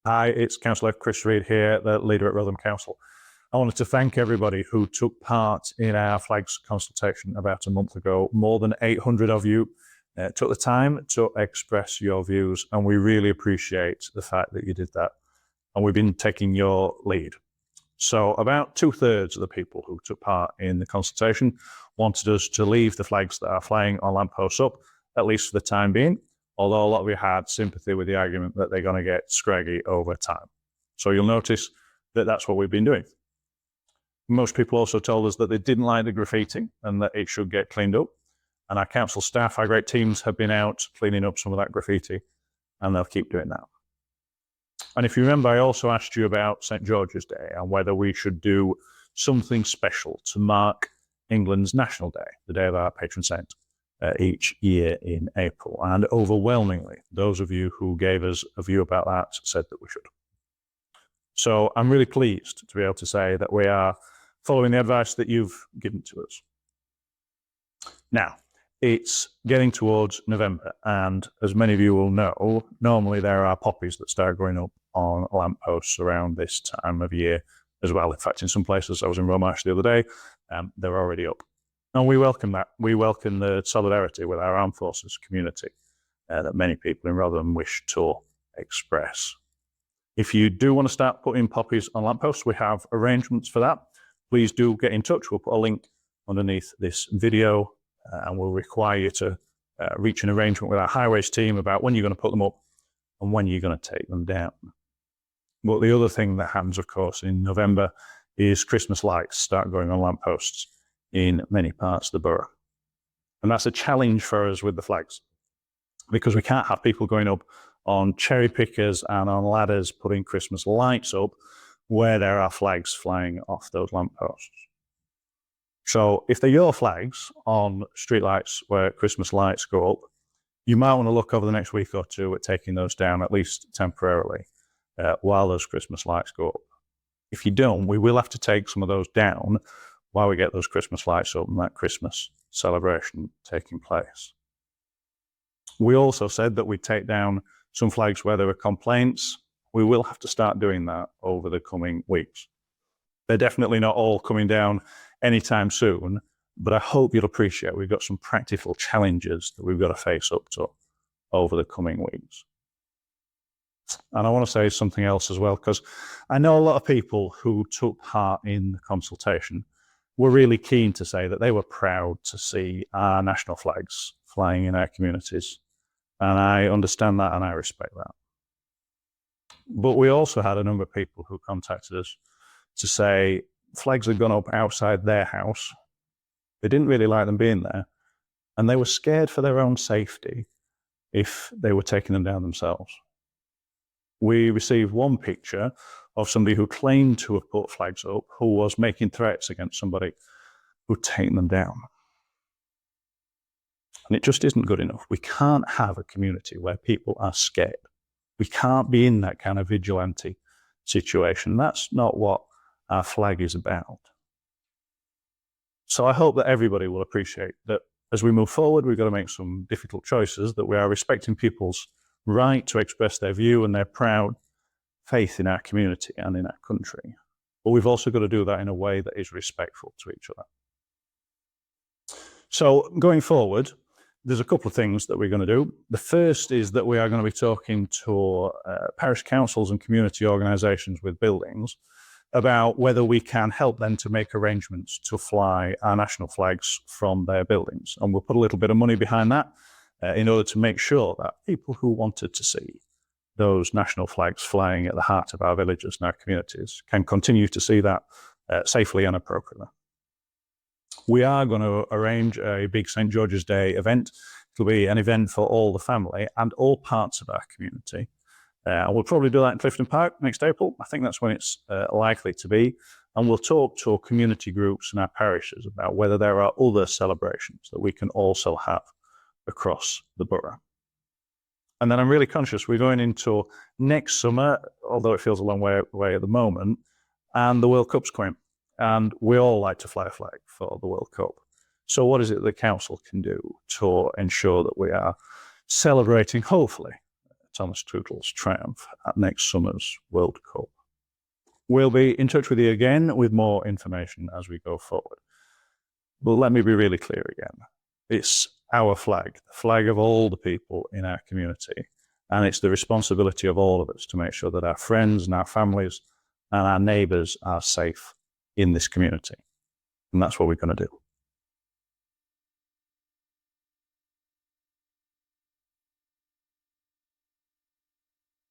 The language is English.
Hi, it's Councillor Chris Reid here, the leader at Rotherham Council. I wanted to thank everybody who took part in our flags consultation about a month ago. More than 800 of you took the time to express your views, and we really appreciate the fact that you did that. And we've been taking your lead. So about 2/3 of the people who took part in the consultation wanted us to leave the flags that are flying on lampposts up, at least for the time being, although a lot of you had sympathy with the argument that they're going to get scraggy over time. So you'll notice that that's what we've been doing. Most people also told us that they didn't like the graffiti and that it should get cleaned up. And our council staff, our great teams, have been out cleaning up some of that graffiti, and they'll keep doing that. And if you remember, I also asked you about St. George's Day and whether we should do something special to mark England's National Day, the day of our patron saint, each year in April. And overwhelmingly, those of you who gave us a view about that said that we should. So I'm really pleased to be able to say that we are following the advice that you've given to us. Now, it's getting towards November, and as many of you will know, normally there are poppies that start growing up on lampposts around this time of year as well. In fact, in some places, I was in Rome the other day, they're already up. And we welcome that. We welcome the solidarity with our armed forces community that many people in Rotherham wish to express. If you do want to start putting poppies on lampposts, we have arrangements for that. Please do get in touch. We'll put a link underneath this video, and we'll require you to reach an arrangement with our highways team about when you're going to put them up and when you're going to take them down. But the other thing that happens, of course, in November is Christmas lights start going on lampposts in many parts of the borough. And that's a challenge for us with the flags, because we can't have people going up on cherry pickers and on ladders putting Christmas lights up where there are flags flying off those lampposts. So if they're your flags on streetlights where Christmas lights go up, you might want to look over the next week or two at taking those down, at least temporarily, while those Christmas lights go up. If you don't, we will have to take some of those down while we get those Christmas lights up and that Christmas celebration taking place. We also said that we'd take down some flags where there were complaints. We will have to start doing that over the coming weeks. They're definitely not all coming down anytime soon, but I hope you'll appreciate we've got some practical challenges that we've got to face up to over the coming weeks. And I want to say something else as well, because I know a lot of people who took part in the consultation were really keen to say that they were proud to see our national flags flying in our communities. And I understand that and I respect that. But we also had a number of people who contacted us to say flags had gone up outside their house. They didn't really like them being there, and they were scared for their own safety if they were taking them down themselves. We received one picture of somebody who claimed to have put flags up, who was making threats against somebody who'd taken them down. And it just isn't good enough. We can't have a community where people are scared. We can't be in that kind of vigilante situation. That's not what our flag is about. So I hope that everybody will appreciate that as we move forward, we've got to make some difficult choices, that we are respecting people's right to express their view and their proud faith in our community and in our country. But we've also got to do that in a way that is respectful to each other. So going forward, there's a couple of things that we're going to do. The first is that we are going to be talking to parish councils and community organisations with buildings about whether we can help them to make arrangements to fly our national flags from their buildings. And we'll put a little bit of money behind that in order to make sure that people who wanted to see those national flags flying at the heart of our villages and our communities can continue to see that safely and appropriately. We are going to arrange a big St. George's Day event. It'll be an event for all the family and all parts of our community. We'll probably do that in Clifton Park next April. I think that's when it's likely to be. And we'll talk to community groups in our parishes about whether there are other celebrations that we can also have across the borough. And then I'm really conscious we're going into next summer, although it feels a long way away at the moment, and the World Cup's coming. And we all like to fly a flag for the World Cup. So what is it the council can do to ensure that we are celebrating, hopefully, Thomas Tuchel's triumph at next summer's World Cup. We'll be in touch with you again with more information as we go forward. But let me be really clear again. It's our flag, the flag of all the people in our community. And it's the responsibility of all of us to make sure that our friends and our families and our neighbours are safe in this community. And that's what we're going to do.